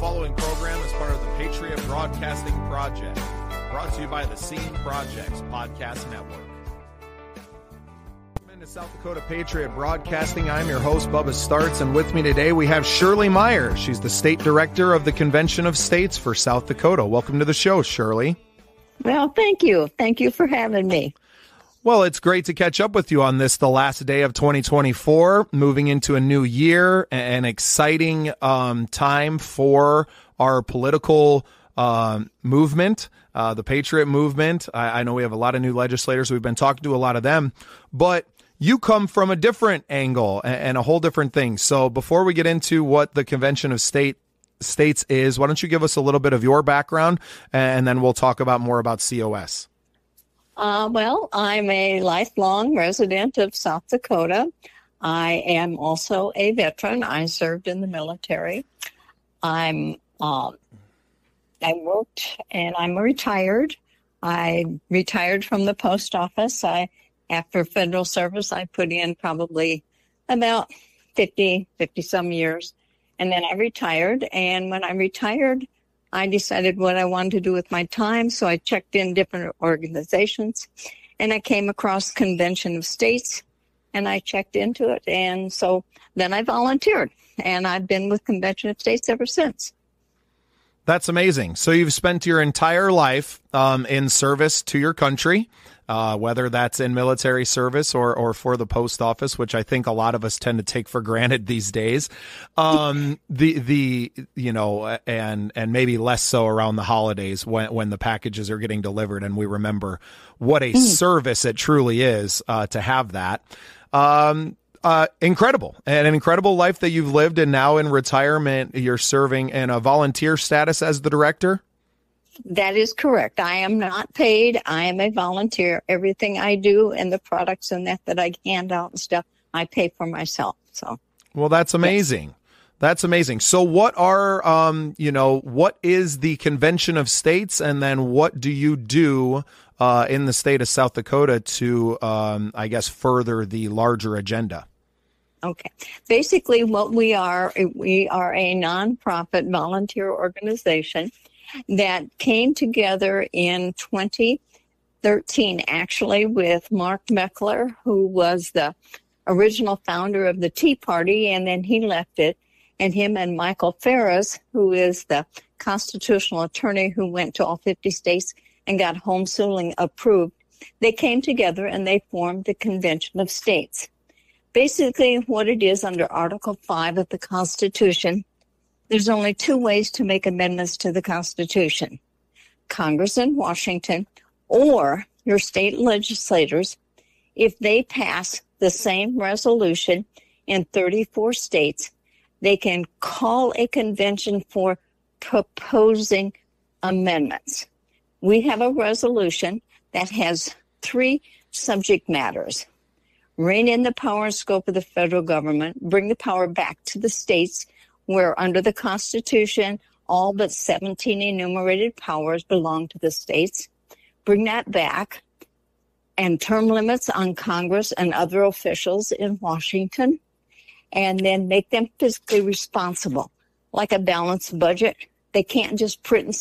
following program is part of the Patriot Broadcasting Project, brought to you by the Scene Projects Podcast Network. Welcome to South Dakota Patriot Broadcasting. I'm your host, Bubba Starts, and with me today we have Shirlee Meier. She's the State Director of the Convention of States for South Dakota. Welcome to the show, Shirley. Well, thank you. Thank you for having me. Well, it's great to catch up with you on this, the last day of 2024, moving into a new year, an exciting time for our political movement, the Patriot movement. I know we have a lot of new legislators. We've been talking to a lot of them, but you come from a different angle and a whole different thing. So before we get into what the Convention of States is, why don't you give us a little bit of your background, and then we'll talk about more about COS. Well, I'm a lifelong resident of South Dakota. I am also a veteran. I served in the military. I worked and I'm retired. I retired from the post office. After federal service, I put in probably about 50 some years. And then I retired. And when I retired, I decided what I wanted to do with my time, so I checked in different organizations, and I came across Convention of States, and I checked into it, and so then I volunteered, and I've been with Convention of States ever since. That's amazing. So you've spent your entire life in service to your country, whether that's in military service or for the post office, which I think a lot of us tend to take for granted these days. And maybe less so around the holidays when the packages are getting delivered and we remember what a service it truly is to have that. Incredible. And an incredible life that you've lived, and now in retirement, you're serving in a volunteer status as the director? That is correct. I am not paid. I am a volunteer. Everything I do and the products and that I hand out and stuff, I pay for myself. So, well, that's amazing. Yes. That's amazing. So what are, what is the Convention of States, and then what do you do in the state of South Dakota to, further the larger agenda? Okay. Basically, what we are a nonprofit volunteer organization that came together in 2013, actually, with Mark Meckler, who was the original founder of the Tea Party, and then he left it, and him and Michael Ferris, who is the constitutional attorney who went to all 50 states and got homeschooling approved. They came together and they formed the Convention of States. Basically, what it is under Article 5 of the Constitution, there's only two ways to make amendments to the Constitution. Congress in Washington or your state legislators, if they pass the same resolution in 34 states, they can call a convention for proposing amendments. We have a resolution that has three subject matters: rein in the power and scope of the federal government, bring the power back to the states, where under the Constitution, all but 17 enumerated powers belong to the states, bring that back, and term limits on Congress and other officials in Washington, and then make them fiscally responsible, like a balanced budget. They can't just print and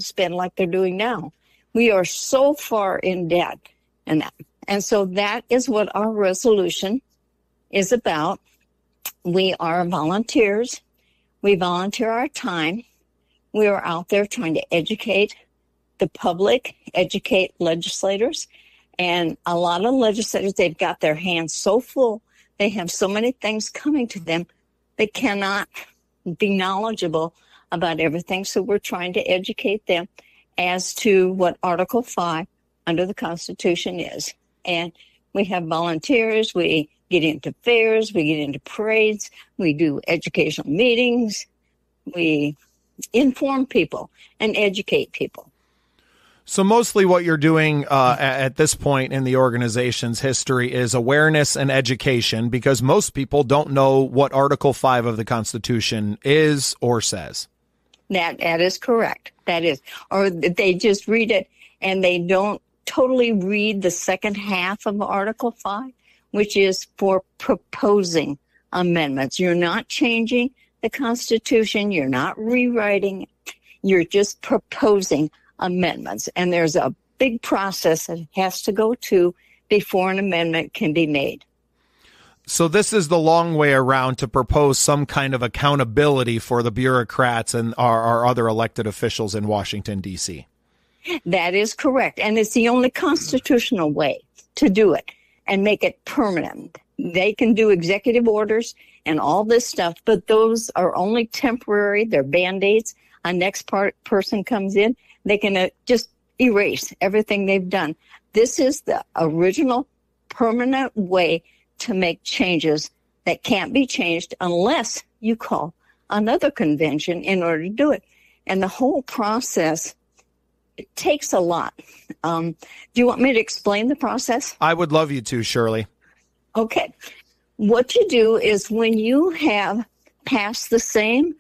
spend like they're doing now. We are so far in debt in that. And so that is what our resolution is about. We are volunteers. We volunteer our time. We are out there trying to educate the public, educate legislators. And a lot of legislators, they've got their hands so full. They have so many things coming to them. They cannot be knowledgeable about everything. So we're trying to educate them as to what Article 5 under the Constitution is. And we have volunteers. We get into fairs. We get into parades. We do educational meetings. We inform people and educate people. So mostly what you're doing at this point in the organization's history is awareness and education, because most people don't know what Article 5 of the Constitution is or says. That is correct. That is. Or they just read it and they don't totally read the second half of Article 5, which is for proposing amendments. You're not changing the Constitution. You're not rewriting it. You're just proposing amendments. And there's a big process that has to go to before an amendment can be made. So this is the long way around to propose some kind of accountability for the bureaucrats and our other elected officials in Washington, D.C. That is correct. And it's the only constitutional way to do it and make it permanent. They can do executive orders and all this stuff, but those are only temporary. They're Band-Aids. A next person comes in, they can just erase everything they've done. This is the original permanent way to make changes that can't be changed unless you call another convention in order to do it. And the whole process, it takes a lot. Do you want me to explain the process? I would love you to, Shirley. Okay. What you do is when you have passed the same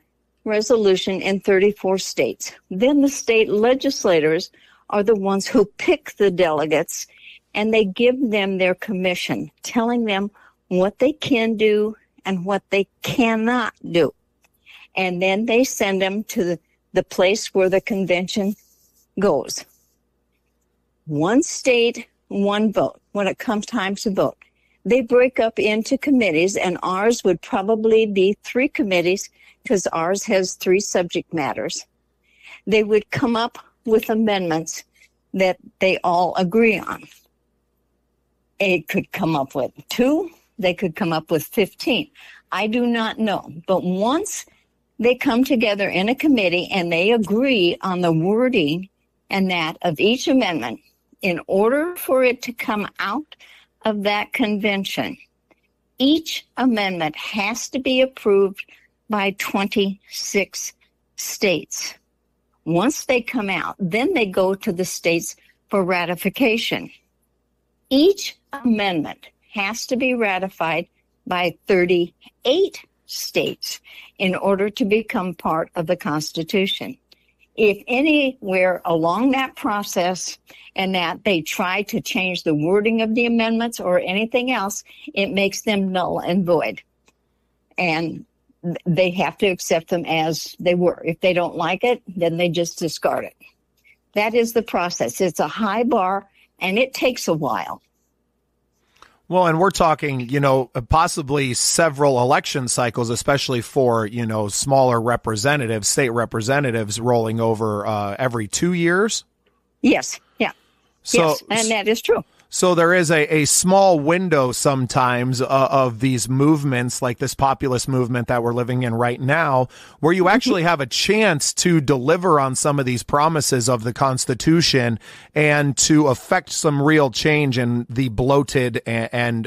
resolution in 34 states, then the state legislators are the ones who pick the delegates, and they give them their commission, telling them what they can do and what they cannot do. And then they send them to the place where the convention goes. One state, one vote when it comes time to vote. They break up into committees, and ours would probably be 3 committees because ours has 3 subject matters. They would come up with amendments that they all agree on. It could come up with 2. They could come up with 15. I do not know. But once they come together in a committee and they agree on the wording and that of each amendment, in order for it to come out of that convention, each amendment has to be approved by 26 states. Once they come out, then they go to the states for ratification. Each amendment has to be ratified by 38 states in order to become part of the Constitution. If anywhere along that process and that they try to change the wording of the amendments or anything else, it makes them null and void. And they have to accept them as they were. If they don't like it, then they just discard it. That is the process. It's a high bar, and it takes a while. Well, and we're talking, possibly several election cycles, especially for, smaller representatives, state representatives rolling over every 2 years. Yes. Yeah. So, yes. And that is true. So there is a small window sometimes of these movements, like this populist movement that we're living in right now, where you actually have a chance to deliver on some of these promises of the Constitution and to affect some real change in the bloated and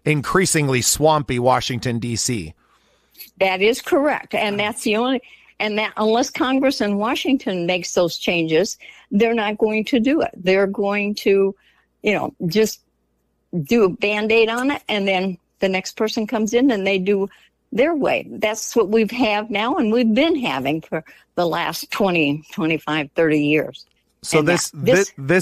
increasingly swampy Washington, D.C. That is correct. And that's the only... And that unless Congress in Washington makes those changes, they're not going to do it. They're going to just do a Band-Aid on it, and then the next person comes in and they do their way. That's what we've had now, and we've been having for the last 20, 25, 30 years. So this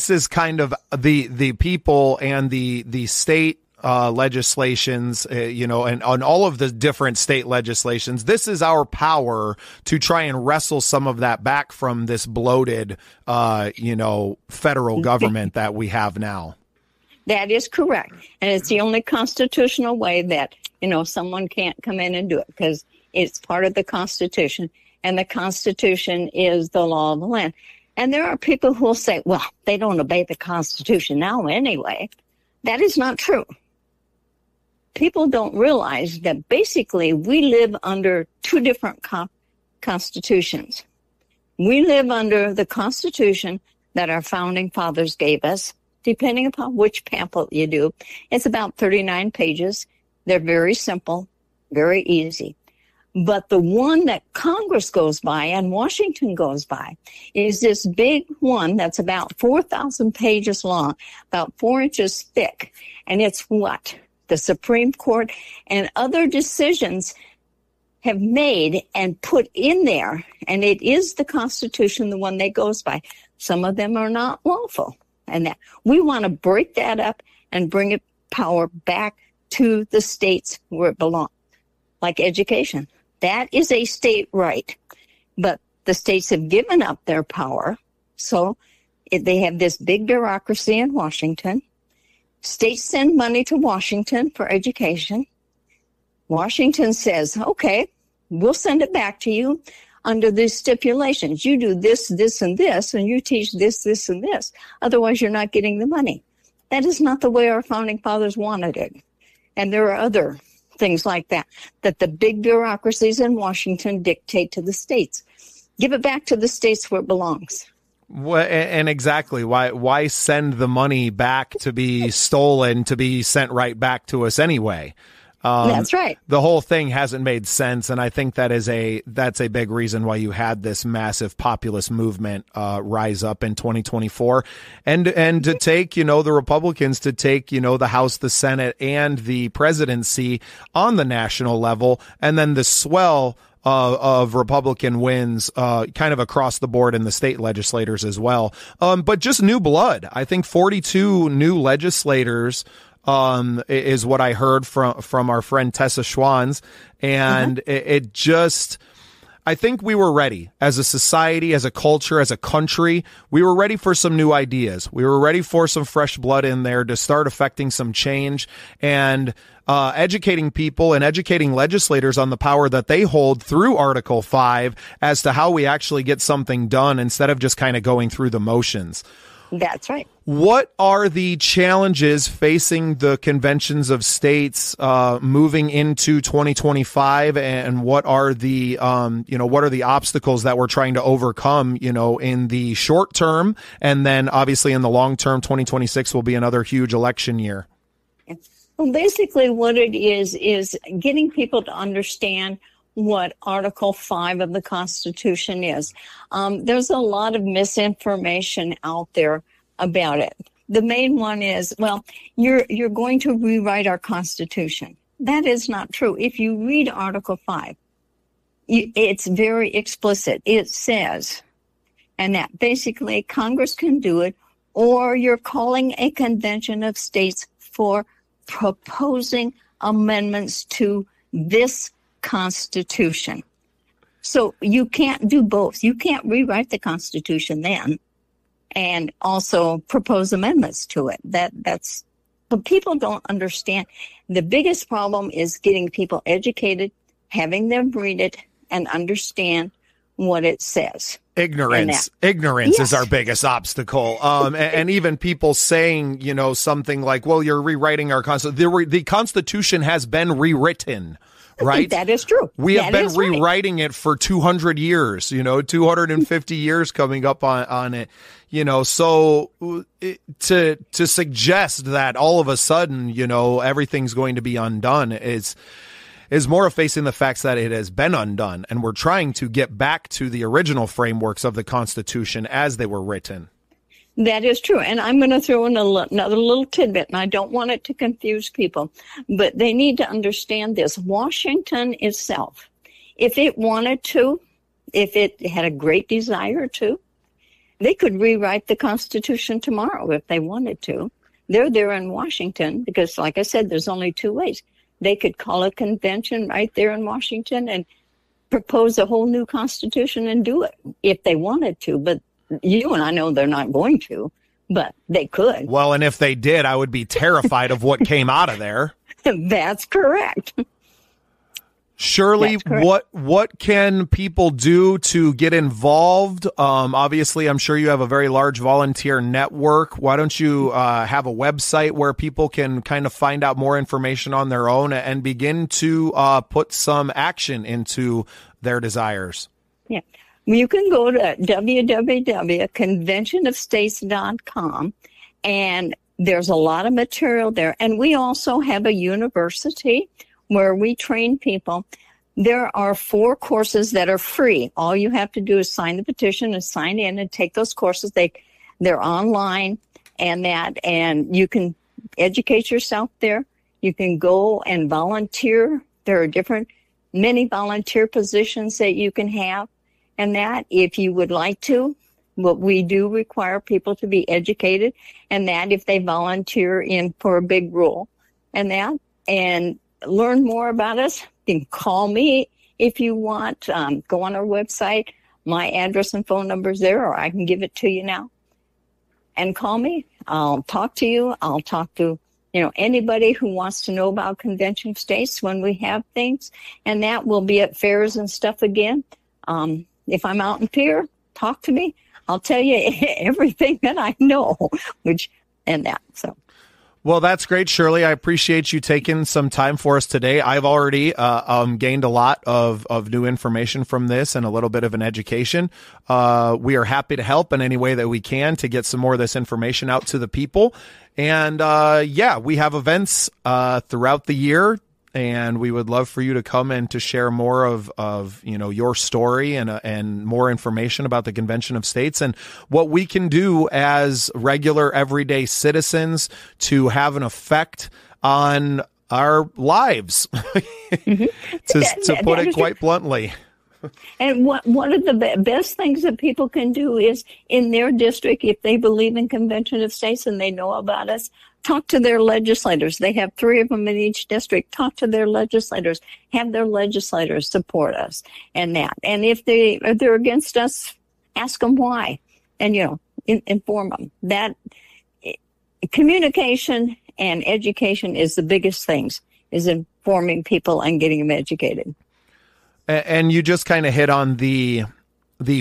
is kind of the people and the state legislations, and on all of the different state legislations. This is our power to try and wrestle some of that back from this bloated, federal government that we have now. That is correct. And it's the only constitutional way that, someone can't come in and do it because it's part of the Constitution, and the Constitution is the law of the land. And there are people who will say, well, they don't obey the Constitution now anyway. That is not true. People don't realize that basically we live under 2 different constitutions. We live under the Constitution that our founding fathers gave us, depending upon which pamphlet you do. It's about 39 pages. They're very simple, very easy. But the one that Congress goes by and Washington goes by is this big one that's about 4,000 pages long, about 4 inches thick. And it's what the Supreme Court and other decisions have made and put in there. And it is the Constitution, the one that goes by. Some of them are not lawful. And that we want to break that up and bring it power back to the states where it belongs, like education. That is a state right. But the states have given up their power. So they have this big bureaucracy in Washington. States send money to Washington for education. Washington says, okay, we'll send it back to you under these stipulations. You do this, this, and this, and you teach this, this, and this. Otherwise, you're not getting the money. That is not the way our founding fathers wanted it. And there are other things like that the big bureaucracies in Washington dictate to the states. Give it back to the states where it belongs. Well, and exactly why send the money back to be stolen to be sent right back to us anyway? That's right. The whole thing hasn't made sense, and I think that's a big reason why you had this massive populist movement rise up in 2024, and to take the Republicans to take the House, the Senate, and the presidency on the national level, and then the swell of Republican wins kind of across the board in the state legislators as well. But just new blood. I think 42 new legislators is what I heard from our friend Tessa Schwans. And it just, I think we were ready as a society, as a culture, as a country. We were ready for some new ideas. We were ready for some fresh blood in there to start affecting some change and educating people and educating legislators on the power that they hold through Article 5 as to how we actually get something done instead of just kind of going through the motions. That's right. What are the challenges facing the conventions of states moving into 2025, and what are the obstacles that we're trying to overcome, in the short term, and then obviously in the long term? 2026 will be another huge election year. Well, basically what it is getting people to understand what Article 5 of the Constitution is. There's a lot of misinformation out there about it. The main one is, well, you're going to rewrite our Constitution. That is not true. If you read Article 5, it's very explicit. It says, and that basically Congress can do it, or you're calling a convention of states for proposing amendments to this Constitution. So you can't do both. You can't rewrite the Constitution then and also propose amendments to it. That's but people don't understand. The biggest problem is getting people educated, having them read it and understand what it says. Ignorance yes. is our biggest obstacle. And even people saying, something like, well, you're rewriting our Constitution. The Constitution has been rewritten. Right? That is true. We have been rewriting it for 200 years, 250 years coming up on it, so to suggest that all of a sudden, everything's going to be undone is more of facing the facts that it has been undone. And we're trying to get back to the original frameworks of the Constitution as they were written. That is true. And I'm going to throw in another little tidbit, and I don't want it to confuse people, but they need to understand this. Washington itself, if it wanted to, if it had a great desire to, they could rewrite the Constitution tomorrow if they wanted to. They're there in Washington because, like I said, there's only two ways. They could call a convention right there in Washington and propose a whole new Constitution and do it if they wanted to, but you and I know they're not going to, but they could. Well, and if they did, I would be terrified of what came out of there. That's correct. Shirley, what can people do to get involved? Obviously, I'm sure you have a very large volunteer network. Why don't you have a website where people can kind of find out more information on their own and begin to put some action into their desires? Yeah. You can go to www.conventionofstates.com, and there's a lot of material there. And we also have a university where we train people. There are 4 courses that are free. All you have to do is sign the petition and sign in and take those courses. They're online and you can educate yourself there. You can go and volunteer. There are many volunteer positions that you can have. And that, if you would like to, what we do require people to be educated, and that if they volunteer in for a big role and learn more about us, you can call me if you want, go on our website. My address and phone number is there, or I can give it to you now. And call me. I'll talk to you. I'll talk to, anybody who wants to know about Convention of States when we have things. And that will be at fairs and stuff again. If I'm out in Pier, talk to me. I'll tell you everything that I know, so. Well, that's great, Shirley. I appreciate you taking some time for us today. I've already gained a lot of new information from this and a little bit of an education. We are happy to help in any way that we can to get some more of this information out to the people. And we have events throughout the year, and we would love for you to come and to share more of your story and more information about the Convention of States and what we can do as regular everyday citizens to have an effect on our lives, to put it quite bluntly. And one of the best things that people can do is in their district, if they believe in Convention of States and they know about us, talk to their legislators. They have 3 of them in each district. Talk to their legislators. Have their legislators support us and that. And if they're against us, ask them why, and inform them. That communication and education is the biggest things. Is informing people and getting them educated. And you just kind of hit on the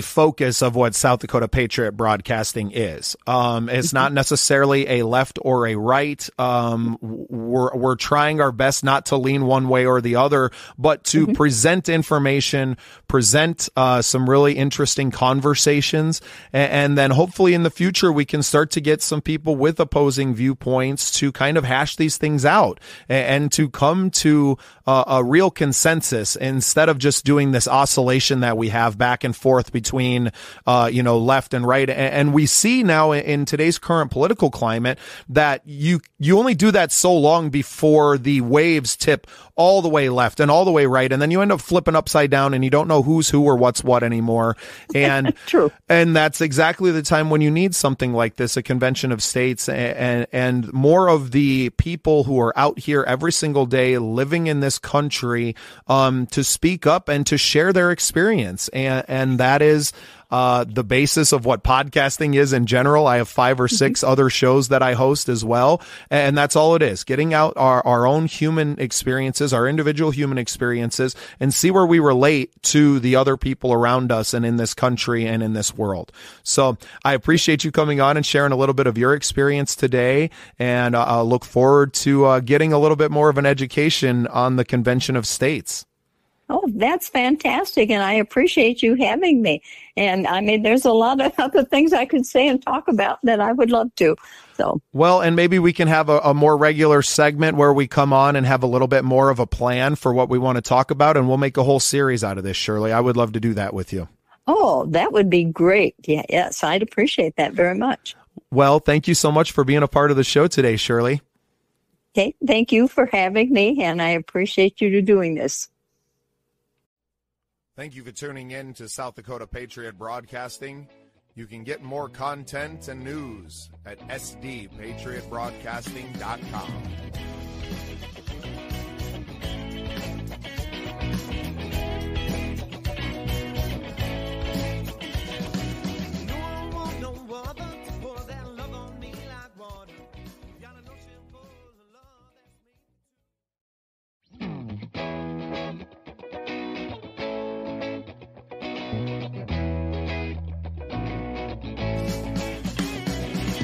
focus of what South Dakota Patriot Broadcasting is. It's not necessarily a left or a right. We're trying our best not to lean one way or the other, but to present information, present some really interesting conversations, and then hopefully in the future we can start to get some people with opposing viewpoints to kind of hash these things out and to come to a real consensus instead of just doing this oscillation that we have back and forth between, left and right. And we see now in today's current political climate that you only do that so long before the waves tip all the way left and all the way right. And then you end up flipping upside down and you don't know who's who or what's what anymore. And true. And that's exactly the time when you need something like this, a Convention of States, and more of the people who are out here every single day living in this country, to speak up and to share their experience. And that is the basis of what podcasting is in general. I have 5 or 6 other shows that I host as well. And that's all it is, getting out our own human experiences, our individual human experiences, and see where we relate to the other people around us and in this country and in this world. So I appreciate you coming on and sharing a little bit of your experience today. And I look forward to getting a little bit more of an education on the Convention of States. Oh, that's fantastic. And I appreciate you having me. And there's a lot of other things I could say and talk about that I would love to. So, well, and maybe we can have a more regular segment where we come on and have a little bit more of a plan for what we want to talk about. And we'll make a whole series out of this, Shirley. I would love to do that with you. Oh, that would be great. Yeah, yes, I'd appreciate that very much. Well, thank you so much for being a part of the show today, Shirley. Okay, thank you for having me. And I appreciate you doing this. Thank you for tuning in to South Dakota Patriot Broadcasting. You can get more content and news at sdpatriotbroadcasting.com.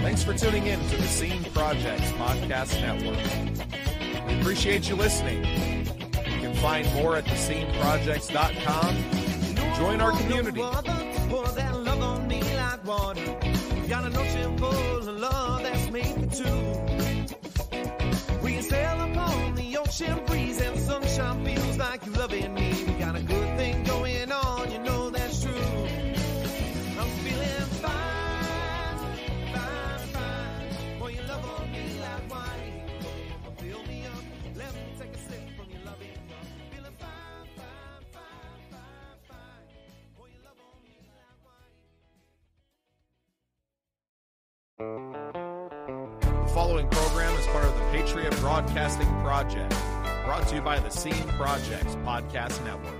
Thanks for tuning in to the Scene Projects Podcast Network. We appreciate you listening. You can find more at thesceneprojects.com. Join our community. We can sail upon the ocean breeze and the sunshine feels like you loving me. We got a good thing going on, you know that's true. I'm feeling fine. The following program is part of the Patriot Broadcasting Project, brought to you by the Scene Projects Podcast Network.